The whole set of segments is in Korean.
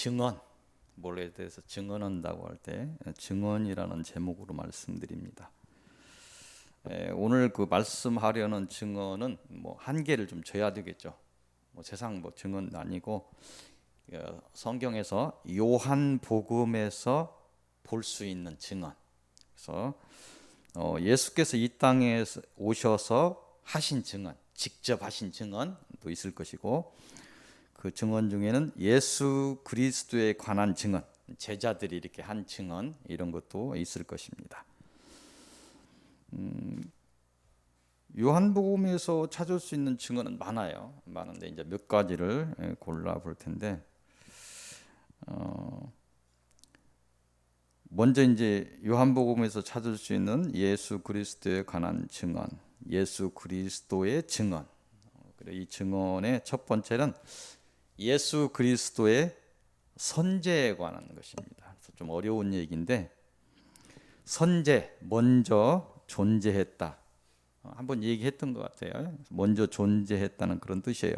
증언, 뭐에 대해서 증언한다고 할 때 증언이라는 제목으로 말씀드립니다. 오늘 그 말씀하려는 증언은 뭐 한계를 좀 줘야 되겠죠. 뭐 세상 뭐 증언 아니고 성경에서 요한복음에서 볼 수 있는 증언. 그래서 예수께서 이 땅에 오셔서 하신 증언, 직접 하신 증언도 있을 것이고, 그 증언 중에는 예수 그리스도에 관한 증언, 제자들이 이렇게 한 증언, 이런 것도 있을 것입니다. 요한복음에서 찾을 수 있는 증언은 많은데 이제 몇 가지를 골라 볼 텐데, 먼저 이제 요한복음에서 찾을 수 있는 예수 그리스도에 관한 증언, 예수 그리스도의 증언. 이 증언의 첫 번째는 예수 그리스도의 선제에 관한 것입니다. 그래서 좀 어려운 얘기인데, 선제, 먼저 존재했다. 한번 얘기했던 것 같아요. 먼저 존재했다는 그런 뜻이에요.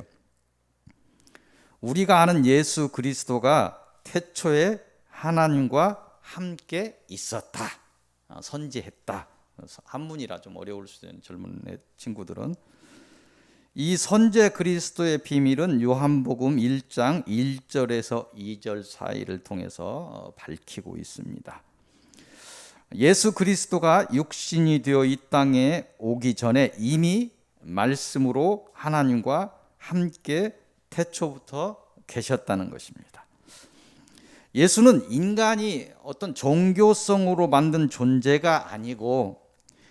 우리가 아는 예수 그리스도가 태초에 하나님과 함께 있었다. 선지했다. 한문이라 좀 어려울 수 있는 젊은 친구들은, 이 선제 그리스도의 비밀은 요한복음 1장 1절에서 2절 사이를 통해서 밝히고 있습니다. 예수 그리스도가 육신이 되어 이 땅에 오기 전에 이미 말씀으로 하나님과 함께 태초부터 계셨다는 것입니다. 예수는 인간이 어떤 종교성으로 만든 존재가 아니고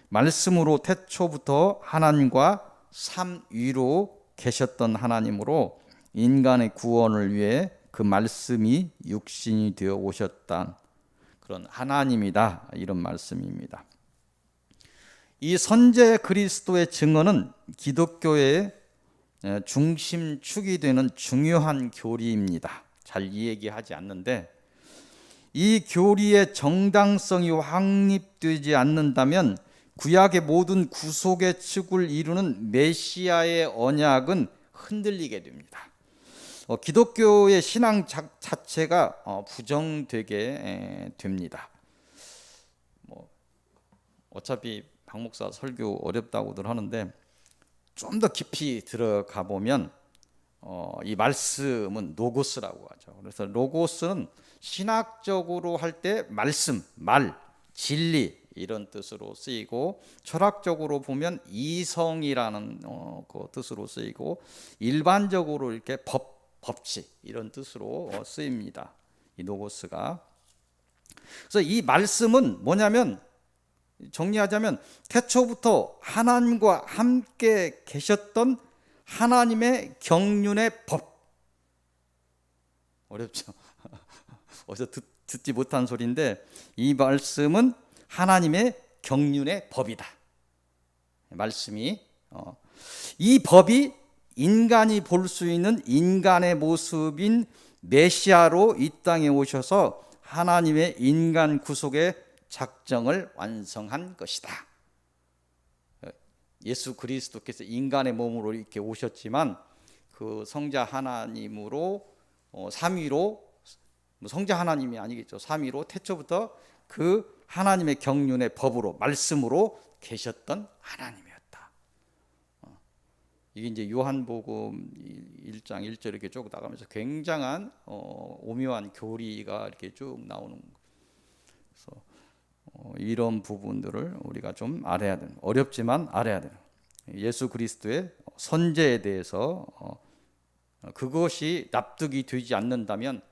말씀으로 태초부터 하나님과 삼위로 계셨던 하나님으로 인간의 구원을 위해 그 말씀이 육신이 되어 오셨던 그런 하나님이다, 이런 말씀입니다. 이 선제 그리스도의 증언은 기독교의 중심축이 되는 중요한 교리입니다. 잘 이야기하지 않는데, 이 교리의 정당성이 확립되지 않는다면 구약의 모든 구속의 축을 이루는 메시아의 언약은 흔들리게 됩니다. 기독교의 신앙 자체가 부정되게 됩니다. 어차피 박 목사 설교 어렵다고들 하는데, 좀 더 깊이 들어가 보면 이 말씀은 로고스라고 하죠. 그래서 로고스는 신학적으로 할 때 말씀, 말, 진리 이런 뜻으로 쓰이고, 철학적으로 보면 이성이라는 그 뜻으로 쓰이고, 일반적으로 이렇게 법칙 이런 뜻으로 쓰입니다. 이 로고스가. 그래서 이 말씀은 뭐냐면, 정리하자면 태초부터 하나님과 함께 계셨던 하나님의 경륜의 법. 어렵죠? 어디서 듣지 못한 소리인데, 이 말씀은 하나님의 경륜의 법이다. 말씀이 이 법이 인간이 볼 수 있는 인간의 모습인 메시아로 이 땅에 오셔서 하나님의 인간 구속의 작정을 완성한 것이다. 예수 그리스도께서 인간의 몸으로 이렇게 오셨지만 그 성자 하나님으로 삼위로, 성자 하나님이 아니겠죠. 삼위로 태초부터 그 하나님의 경륜의 법으로, 말씀으로 계셨던 하나님이었다. 이게 이제 요한복음 1장 1절 이렇게 쭉 나가면서 굉장한 오묘한 교리가 이렇게 쭉 나오는. 그래서 이런 부분들을 우리가 좀 알아야 되는, 어렵지만 알아야 되는, 예수 그리스도의 선제에 대해서 그것이 납득이 되지 않는다면,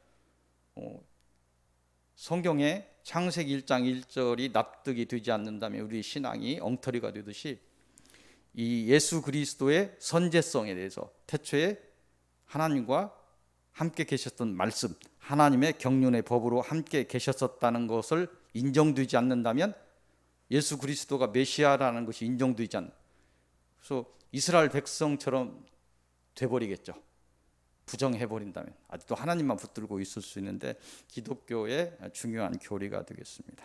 성경의 창세기 1장 1절이 납득이 되지 않는다면 우리 신앙이 엉터리가 되듯이, 이 예수 그리스도의 선제성에 대해서, 태초에 하나님과 함께 계셨던 말씀, 하나님의 경륜의 법으로 함께 계셨었다는 것을 인정되지 않는다면 예수 그리스도가 메시아라는 것이 인정되지 않는, 그래서 이스라엘 백성처럼 돼버리겠죠. 부정해버린다면 아직도 하나님만 붙들고 있을 수 있는데, 기독교의 중요한 교리가 되겠습니다.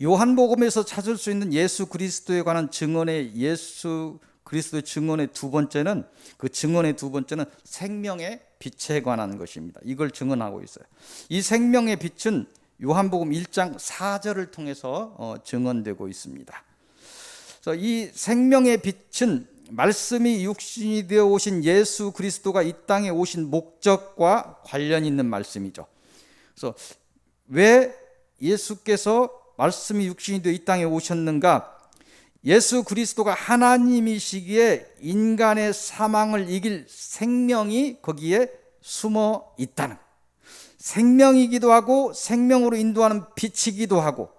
요한복음에서 찾을 수 있는 예수 그리스도에 관한 증언의, 예수 그리스도의 증언의 두 번째는, 그 증언의 두 번째는 생명의 빛에 관한 것입니다. 이걸 증언하고 있어요. 이 생명의 빛은 요한복음 1장 4절을 통해서 증언되고 있습니다. 그래서 이 생명의 빛은 말씀이 육신이 되어 오신 예수 그리스도가 이 땅에 오신 목적과 관련 있는 말씀이죠. 그래서 왜 예수께서 말씀이 육신이 되어 이 땅에 오셨는가? 예수 그리스도가 하나님이시기에 인간의 사망을 이길 생명이 거기에 숨어 있다는, 생명이기도 하고 생명으로 인도하는 빛이기도 하고,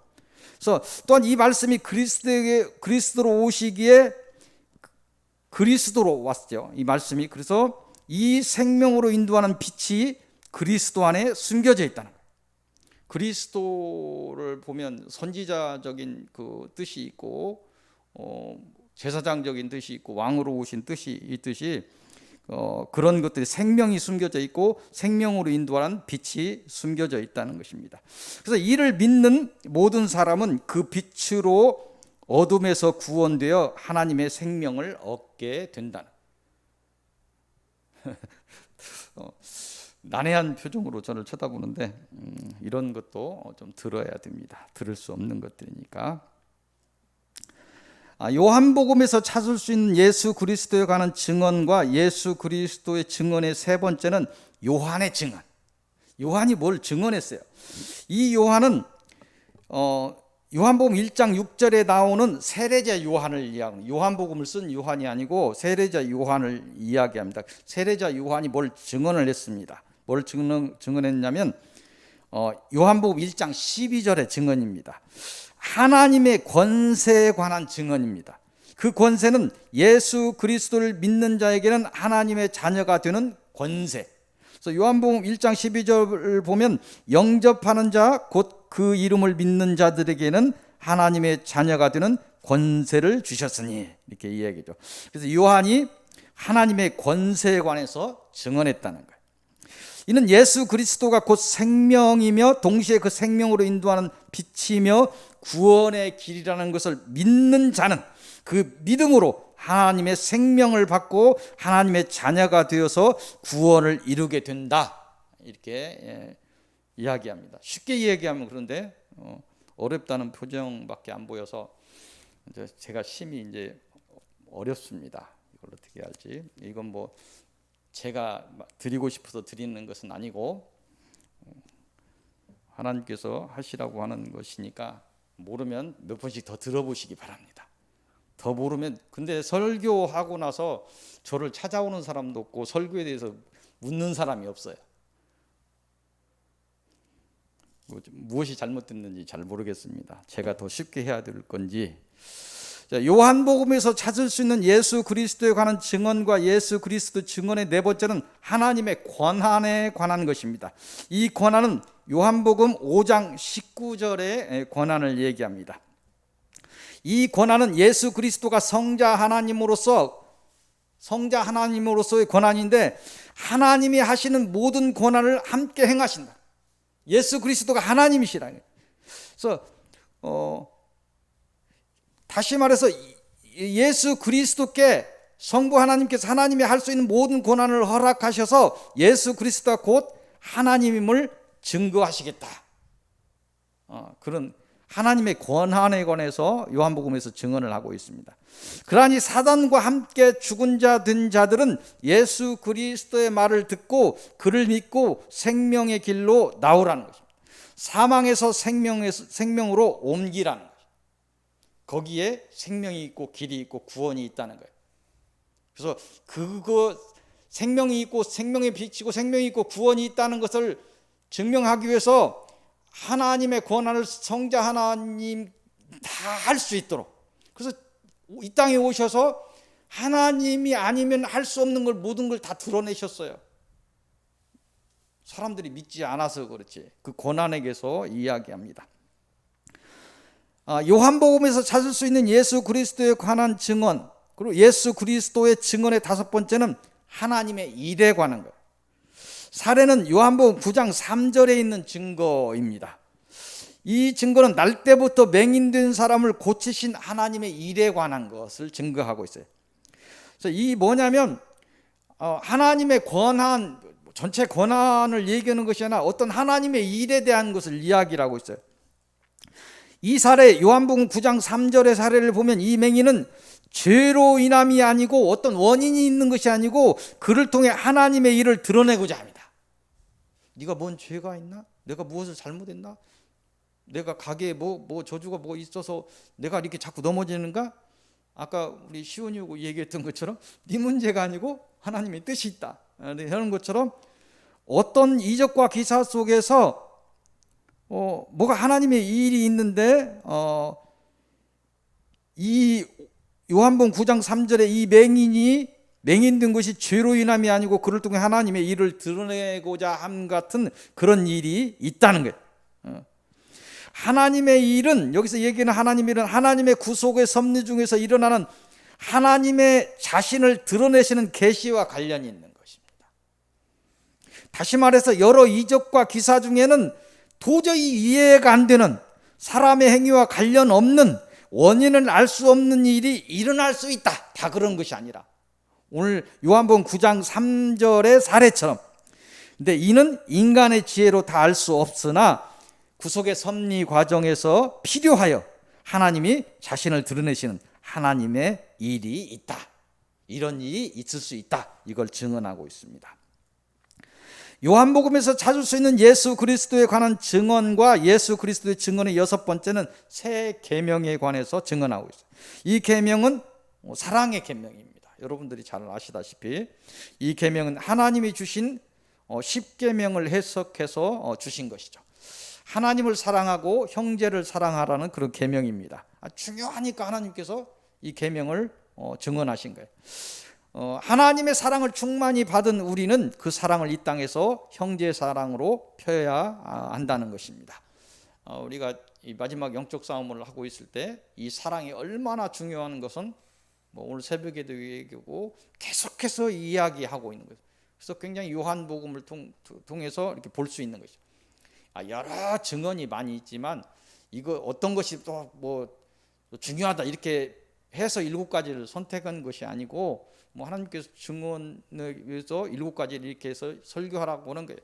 그래서 또한 이 말씀이 그리스도로 오시기에 그리스도로 왔죠. 이 말씀이, 그래서 이 생명으로 인도하는 빛이 그리스도 안에 숨겨져 있다는 거예요. 그리스도를 보면 선지자적인 그 뜻이 있고 제사장적인 뜻이 있고 왕으로 오신 뜻이 있듯이 그런 것들이 생명이 숨겨져 있고 생명으로 인도하는 빛이 숨겨져 있다는 것입니다. 그래서 이를 믿는 모든 사람은 그 빛으로 어둠에서 구원되어 하나님의 생명을 얻게 된다는 난해한 표정으로 저를 쳐다보는데 이런 것도 좀 들어야 됩니다. 들을 수 없는 것들이니까. 요한복음에서 찾을 수 있는 예수 그리스도에 관한 증언과 예수 그리스도의 증언의 세 번째는 요한의 증언. 요한이 뭘 증언했어요? 이 요한은 요한복음 1장 6절에 나오는 세례자 요한을 이야기합니다. 요한복음을 쓴 요한이 아니고 세례자 요한을 이야기합니다. 세례자 요한이 뭘 증언을 했습니다. 뭘 증언했냐면 요한복음 1장 12절의 증언입니다. 하나님의 권세에 관한 증언입니다. 그 권세는 예수 그리스도를 믿는 자에게는 하나님의 자녀가 되는 권세. 그래서 요한복음 1장 12절을 보면 영접하는 자 곧 그 이름을 믿는 자들에게는 하나님의 자녀가 되는 권세를 주셨으니, 이렇게 이야기죠. 그래서 요한이 하나님의 권세에 관해서 증언했다는 거예요. 이는 예수 그리스도가 곧 생명이며 동시에 그 생명으로 인도하는 빛이며 구원의 길이라는 것을 믿는 자는 그 믿음으로 하나님의 생명을 받고 하나님의 자녀가 되어서 구원을 이루게 된다, 이렇게 이야기합니다. 쉽게 이야기하면 그런데 어렵다는 표정밖에 안 보여서 제가 심히 이제 어렵습니다. 이걸 어떻게 할지. 이건 뭐 제가 드리고 싶어서 드리는 것은 아니고 하나님께서 하시라고 하는 것이니까 모르면 몇 번씩 더 들어보시기 바랍니다. 더 모르면, 근데 설교하고 나서 저를 찾아오는 사람도 없고 설교에 대해서 묻는 사람이 없어요. 무엇이 잘못됐는지 잘 모르겠습니다. 제가 더 쉽게 해야 될 건지. 요한복음에서 찾을 수 있는 예수 그리스도에 관한 증언과 예수 그리스도 증언의 네 번째는 하나님의 권한에 관한 것입니다. 이 권한은 요한복음 5장 19절의 권한을 얘기합니다. 이 권한은 예수 그리스도가 성자 하나님으로서의 권한인데 하나님이 하시는 모든 권한을 함께 행하신다. 예수 그리스도가 하나님이시라. 그래서 다시 말해서 예수 그리스도께 성부 하나님께서 하나님이 할 수 있는 모든 권한을 허락하셔서 예수 그리스도가 곧 하나님임을 증거하시겠다. 그런 하나님의 권한에 관해서 요한복음에서 증언을 하고 있습니다. 그러니 사단과 함께 죽은 자 된 자들은 예수 그리스도의 말을 듣고 그를 믿고 생명의 길로 나오라는 것입니다. 사망에서 생명으로 옮기라는 것입니다. 거기에 생명이 있고 길이 있고 구원이 있다는 거예요. 그래서 그거 생명이 있고 생명의 빛이고 생명이 있고 구원이 있다는 것을 증명하기 위해서 하나님의 권한을 성자 하나님 다 할 수 있도록, 그래서 이 땅에 오셔서 하나님이 아니면 할 수 없는 걸 모든 걸 다 드러내셨어요. 사람들이 믿지 않아서 그렇지. 그 권한에게서 이야기합니다. 요한복음에서 찾을 수 있는 예수 그리스도에 관한 증언, 그리고 예수 그리스도의 증언의 다섯 번째는 하나님의 일에 관한 거예요. 사례는 요한복음 9장 3절에 있는 증거입니다. 이 증거는 날 때부터 맹인된 사람을 고치신 하나님의 일에 관한 것을 증거하고 있어요. 그래서 이 뭐냐면 하나님의 권한, 전체 권한을 얘기하는 것이 아니라 어떤 하나님의 일에 대한 것을 이야기를 하고 있어요. 이 사례, 요한복음 9장 3절의 사례를 보면 이 맹인은 죄로 인함이 아니고 어떤 원인이 있는 것이 아니고 그를 통해 하나님의 일을 드러내고자 합니다. 네가 뭔 죄가 있나? 내가 무엇을 잘못했나? 내가 가게에 뭐 저주가 뭐 있어서 내가 이렇게 자꾸 넘어지는가? 아까 우리 시온이고 얘기했던 것처럼 네 문제가 아니고 하나님의 뜻이 있다 하는 것처럼 어떤 이적과 기사 속에서 뭐가 하나님의 일이 있는데 이 요한복음 9장 3절에 이 맹인 된 것이 죄로 인함이 아니고 그를 통해 하나님의 일을 드러내고자 함 같은 그런 일이 있다는 거예요. 하나님의 일은, 여기서 얘기하는 하나님의 일은 하나님의 구속의 섭리 중에서 일어나는 하나님의 자신을 드러내시는 계시와 관련이 있는 것입니다. 다시 말해서 여러 이적과 기사 중에는 도저히 이해가 안 되는 사람의 행위와 관련 없는 원인을 알 수 없는 일이 일어날 수 있다. 다 그런 것이 아니라 오늘 요한복음 9장 3절의 사례처럼, 근데 이는 인간의 지혜로 다 알 수 없으나 구속의 섭리 과정에서 필요하여 하나님이 자신을 드러내시는 하나님의 일이 있다. 이런 일이 있을 수 있다. 이걸 증언하고 있습니다. 요한복음에서 찾을 수 있는 예수 그리스도에 관한 증언과 예수 그리스도의 증언의 6번째는 새 계명에 관해서 증언하고 있어요. 이 계명은 사랑의 계명입니다. 여러분들이 잘 아시다시피 이 계명은 하나님이 주신 10계명을 해석해서 주신 것이죠. 하나님을 사랑하고 형제를 사랑하라는 그런 계명입니다. 중요하니까 하나님께서 이 계명을 증언하신 거예요. 하나님의 사랑을 충만히 받은 우리는 그 사랑을 이 땅에서 형제 사랑으로 표해야 한다는 것입니다. 우리가 이 마지막 영적 싸움을 하고 있을 때 이 사랑이 얼마나 중요한 것은 오늘 새벽에도 얘기하고 계속해서 이야기하고 있는 거예요. 그래서 굉장히 요한복음을 통해서 이렇게 볼 수 있는 것이죠. 여러 증언이 많이 있지만 이거 어떤 것이 또 뭐 중요하다 이렇게 해서 7가지를 선택한 것이 아니고 하나님께서 증언을 위해서 7가지를 이렇게 해서 설교하라고 하는 거예요.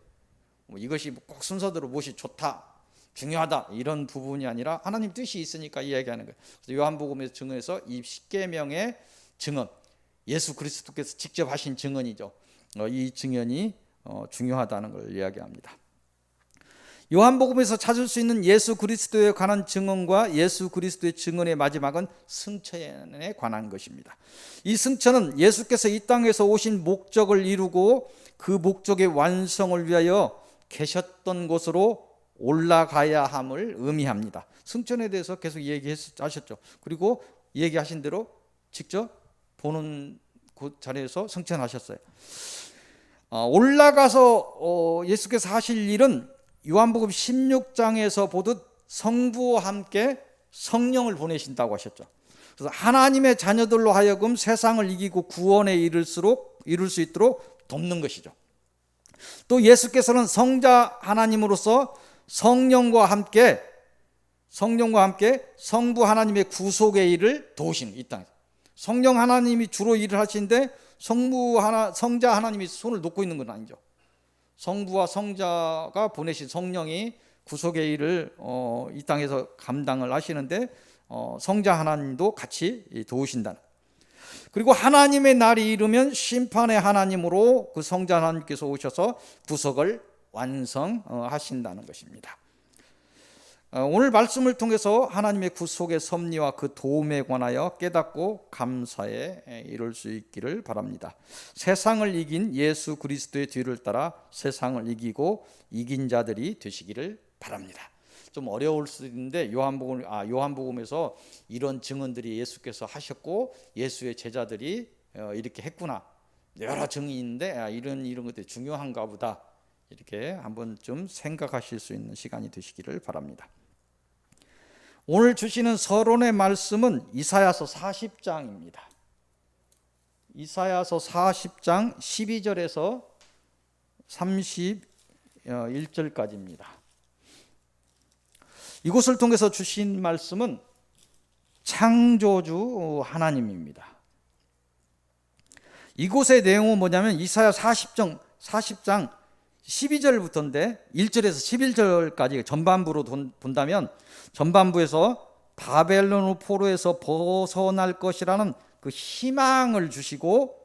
이것이 꼭 순서대로 무엇이 좋다, 중요하다 이런 부분이 아니라 하나님 뜻이 있으니까 이야기하는 거예요. 그래서 요한복음에서 증언해서 이 10계명의 증언, 예수 그리스도께서 직접 하신 증언이죠. 이 증언이 중요하다는 걸 이야기합니다. 요한복음에서 찾을 수 있는 예수 그리스도에 관한 증언과 예수 그리스도의 증언의 마지막은 승천에 관한 것입니다. 이 승천은 예수께서 이 땅에서 오신 목적을 이루고 그 목적의 완성을 위하여 계셨던 곳으로 올라가야 함을 의미합니다. 승천에 대해서 계속 얘기하셨죠. 그리고 얘기하신 대로 직접 보는 그 자리에서 승천하셨어요. 올라가서 예수께서 하실 일은 요한복음 16장에서 보듯 성부와 함께 성령을 보내신다고 하셨죠. 그래서 하나님의 자녀들로 하여금 세상을 이기고 구원에 이를 수 있도록 돕는 것이죠. 또 예수께서는 성자 하나님으로서 성령과 함께 성부 하나님의 구속의 일을 도우시는, 이 땅에서 성령 하나님이 주로 일을 하시는데 성자 하나님이 손을 놓고 있는 건 아니죠. 성부와 성자가 보내신 성령이 구속의 일을 이 땅에서 감당을 하시는데 성자 하나님도 같이 도우신다는. 그리고 하나님의 날이 이르면 심판의 하나님으로 그 성자 하나님께서 오셔서 구속을 완성하신다는 것입니다. 오늘 말씀을 통해서 하나님의 구속의 섭리와 그 도움에 관하여 깨닫고 감사에 이룰 수 있기를 바랍니다. 세상을 이긴 예수 그리스도의 뒤를 따라 세상을 이기고 이긴 자들이 되시기를 바랍니다. 좀 어려울 수도 있는데 요한복음에서 이런 증언들이 예수께서 하셨고 예수의 제자들이 이렇게 했구나, 여러 증언이 있는데 이런 것들이 중요한가 보다, 이렇게 한번 좀 생각하실 수 있는 시간이 되시기를 바랍니다. 오늘 주시는 서론의 말씀은 이사야서 40장입니다. 이사야서 40장 12절에서 31절까지입니다. 이곳을 통해서 주신 말씀은 창조주 하나님입니다. 이곳의 내용은 뭐냐면 이사야 40장 12절부터인데 1절에서 11절까지 전반부로 본다면 전반부에서 바벨론 포로에서 벗어날 것이라는 그 희망을 주시고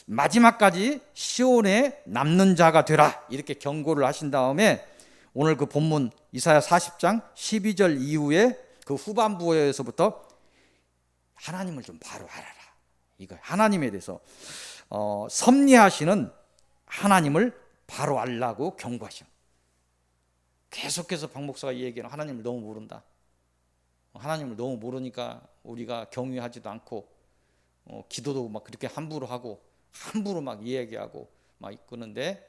마지막까지 시온에 남는 자가 되라 이렇게 경고를 하신 다음에 오늘 그 본문 이사야 40장 12절 이후에 그 후반부에서부터 하나님을 좀 바로 알아라. 이거 하나님에 대해서 섭리하시는 하나님을 바로 알라고 경고하시는. 계속해서 박 목사가 얘기하는 하나님을 너무 모른다. 하나님을 너무 모르니까 우리가 경외하지도 않고 기도도 막 그렇게 함부로 하고 함부로 막 이야기하고 막 이끄는데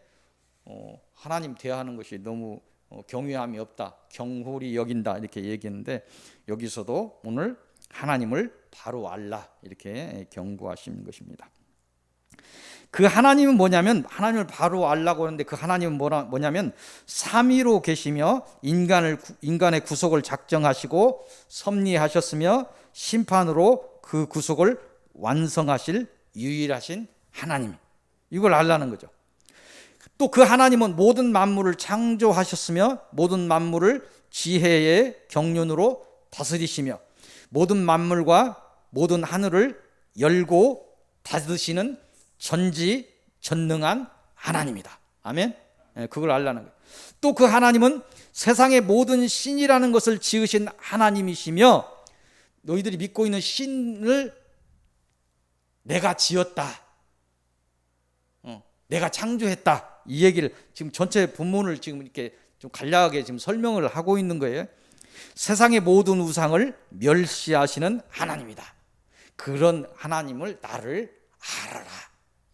하나님 대하는 것이 너무 경외함이 없다, 경홀히 여긴다 이렇게 얘기했는데 여기서도 오늘 하나님을 바로 알라 이렇게 경고하시는 것입니다. 그 하나님은 뭐냐면 하나님을 바로 알라고 하는데 그 하나님은 뭐냐면 삼위로 계시며 인간의 구속을 작정하시고 섭리하셨으며 심판으로 그 구속을 완성하실 유일하신 하나님, 이걸 알라는 거죠. 또 그 하나님은 모든 만물을 창조하셨으며 모든 만물을 지혜의 경륜으로 다스리시며 모든 만물과 모든 하늘을 열고 닫으시는 전지전능한 하나님이다. 아멘. 그걸 알라는 거예요. 또 그 하나님은 세상의 모든 신이라는 것을 지으신 하나님이시며 너희들이 믿고 있는 신을 내가 지었다, 내가 창조했다, 이 얘기를 지금 전체 본문을 지금 이렇게 좀 간략하게 지금 설명을 하고 있는 거예요. 세상의 모든 우상을 멸시하시는 하나님이다. 그런 하나님을 나를 알아라.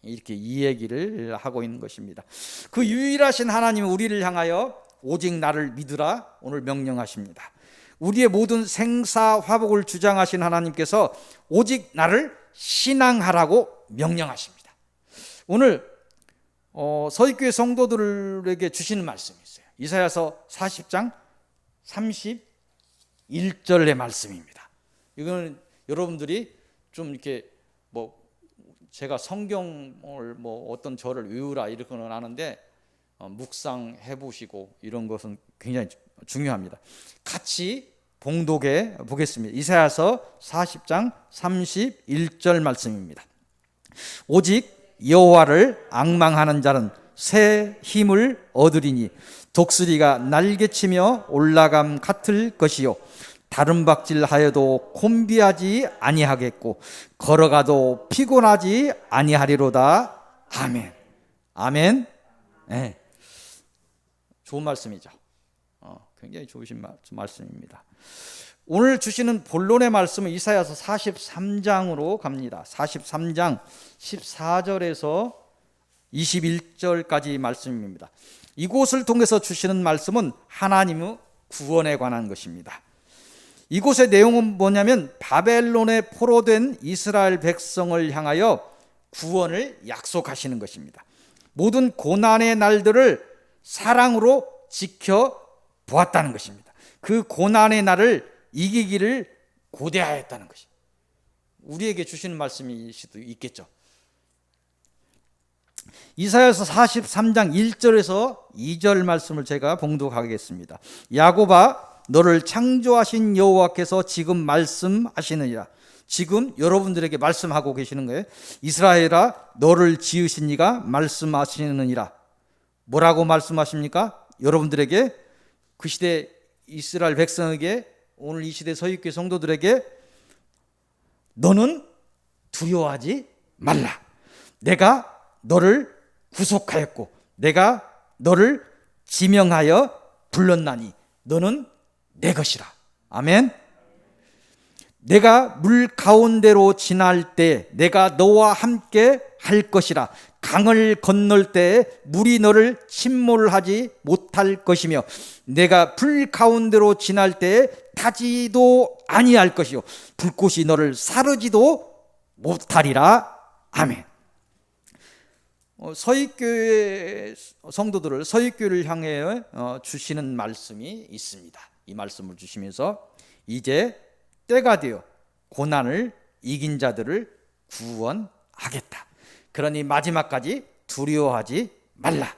이렇게 이 얘기를 하고 있는 것입니다. 그 유일하신 하나님은 우리를 향하여 오직 나를 믿으라 오늘 명령하십니다. 우리의 모든 생사화복을 주장하신 하나님께서 오직 나를 신앙하라고 명령하십니다. 오늘 서귀교회 성도들에게 주시는 말씀이 있어요. 이사야서 40장 31절의 말씀입니다. 이거는 여러분들이 좀 이렇게 제가 성경을 어떤 절을 외우라 이렇게는 하는데 묵상해 보시고 이런 것은 굉장히 중요합니다. 같이 봉독해 보겠습니다. 이사야서 40장 31절 말씀입니다. 오직 여호와를 앙망하는 자는 새 힘을 얻으리니 독수리가 날개치며 올라감 같을 것이요 다른 박질하여도 곤비하지 아니하겠고 걸어가도 피곤하지 아니하리로다. 아멘. 아멘. 네. 좋은 말씀이죠. 굉장히 좋으신 말씀입니다. 오늘 주시는 본론의 말씀은 이사야서 43장으로 갑니다. 43장 14절에서 21절까지 말씀입니다. 이곳을 통해서 주시는 말씀은 하나님의 구원에 관한 것입니다. 이곳의 내용은 뭐냐면 바벨론에 포로된 이스라엘 백성을 향하여 구원을 약속하시는 것입니다. 모든 고난의 날들을 사랑으로 지켜보았다는 것입니다. 그 고난의 날을 이기기를 고대하였다는 것이 우리에게 주시는 말씀일 수도 있겠죠. 이사야서 43장 1절에서 2절 말씀을 제가 봉독하겠습니다. 야곱아 너를 창조하신 여호와께서 지금 말씀하시느니라. 지금 여러분들에게 말씀하고 계시는 거예요. 이스라엘아 너를 지으신 이가 말씀하시느니라. 뭐라고 말씀하십니까? 여러분들에게, 그 시대 이스라엘 백성에게, 오늘 이 시대 서귀교회 성도들에게 너는 두려워하지 말라. 내가 너를 구속하였고 내가 너를 지명하여 불렀나니 너는 내 것이라. 아멘. 내가 물 가운데로 지날 때 내가 너와 함께 할 것이라. 강을 건널 때 물이 너를 침몰하지 못할 것이며 내가 불 가운데로 지날 때 타지도 아니할 것이요 불꽃이 너를 사르지도 못하리라. 아멘. 서귀교회 성도들을, 서귀교회를 향해 주시는 말씀이 있습니다. 이 말씀을 주시면서 이제 때가 되어 고난을 이긴 자들을 구원하겠다. 그러니 마지막까지 두려워하지 말라.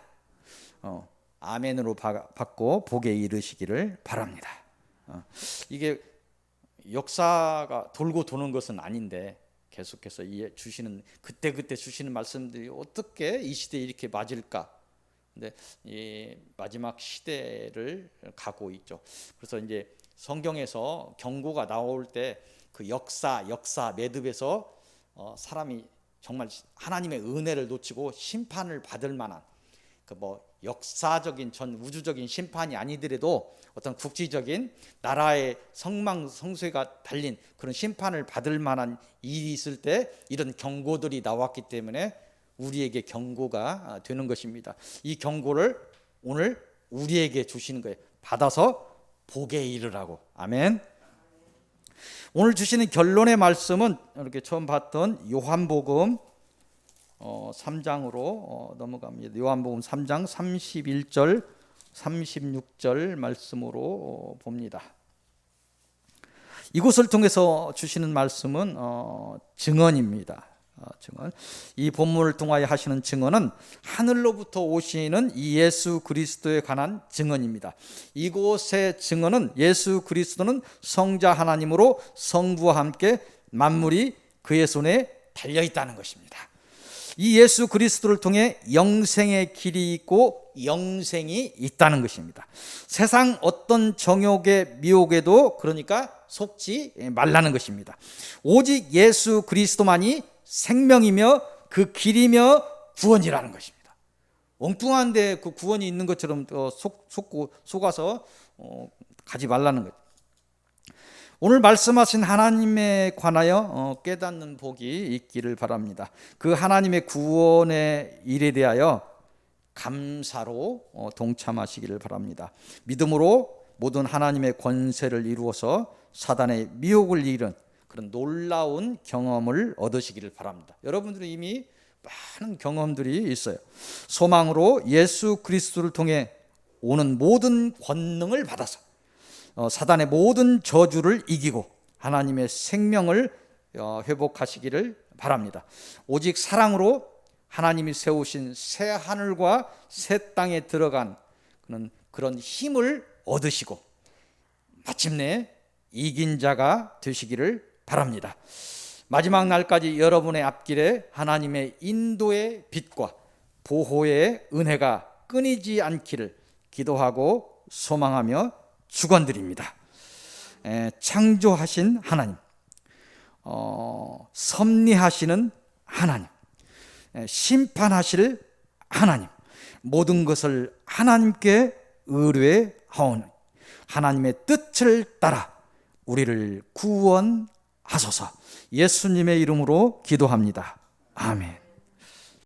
아멘으로 받고 복에 이르시기를 바랍니다. 이게 역사가 돌고 도는 것은 아닌데 계속해서 주시는 그때 주시는 말씀들이 어떻게 이 시대에 이렇게 맞을까? 근데 이 마지막 시대를 가고 있죠. 그래서 이제 성경에서 경고가 나올 때 그 역사 매듭에서 사람이 정말 하나님의 은혜를 놓치고 심판을 받을 만한 그 역사적인 전 우주적인 심판이 아니더라도 어떤 국지적인 나라의 성망성쇠가 달린 그런 심판을 받을 만한 일이 있을 때 이런 경고들이 나왔기 때문에 우리에게 경고가 되는 것입니다. 이 경고를 오늘 우리에게 주시는 거예요. 받아서 복에 이르라고. 아멘. 오늘 주시는 결론의 말씀은 이렇게 처음 봤던 요한복음 3장으로 넘어갑니다. 요한복음 3장 31절 36절 말씀으로 봅니다. 이곳을 통해서 주시는 말씀은 증언입니다. 증언. 이 본문을 통하여 하시는 증언은 하늘로부터 오시는 이 예수 그리스도에 관한 증언입니다. 이곳의 증언은 예수 그리스도는 성자 하나님으로 성부와 함께 만물이 그의 손에 달려 있다는 것입니다. 이 예수 그리스도를 통해 영생의 길이 있고 영생이 있다는 것입니다. 세상 어떤 정욕의 미혹에도 그러니까 속지 말라는 것입니다. 오직 예수 그리스도만이 생명이며 그 길이며 구원이라는 것입니다. 엉뚱한데 그 구원이 있는 것처럼 속아서 가지 말라는 것. 오늘 말씀하신 하나님에 관하여 깨닫는 복이 있기를 바랍니다. 그 하나님의 구원의 일에 대하여 감사로 동참하시기를 바랍니다. 믿음으로 모든 하나님의 권세를 이루어서 사단의 미혹을 이기는 그런 놀라운 경험을 얻으시기를 바랍니다. 여러분들은 이미 많은 경험들이 있어요. 소망으로 예수 그리스도를 통해 오는 모든 권능을 받아서 사단의 모든 저주를 이기고 하나님의 생명을 회복하시기를 바랍니다. 오직 사랑으로 하나님이 세우신 새 하늘과 새 땅에 들어간 그런 힘을 얻으시고 마침내 이긴 자가 되시기를 바랍니다. 마지막 날까지 여러분의 앞길에 하나님의 인도의 빛과 보호의 은혜가 끊이지 않기를 기도하고 소망하며 축원드립니다. 창조하신 하나님, 섭리하시는 하나님, 심판하실 하나님, 모든 것을 하나님께 의뢰하오니 하나님의 뜻을 따라 우리를 구원하소서. 예수님의 이름으로 기도합니다. 아멘.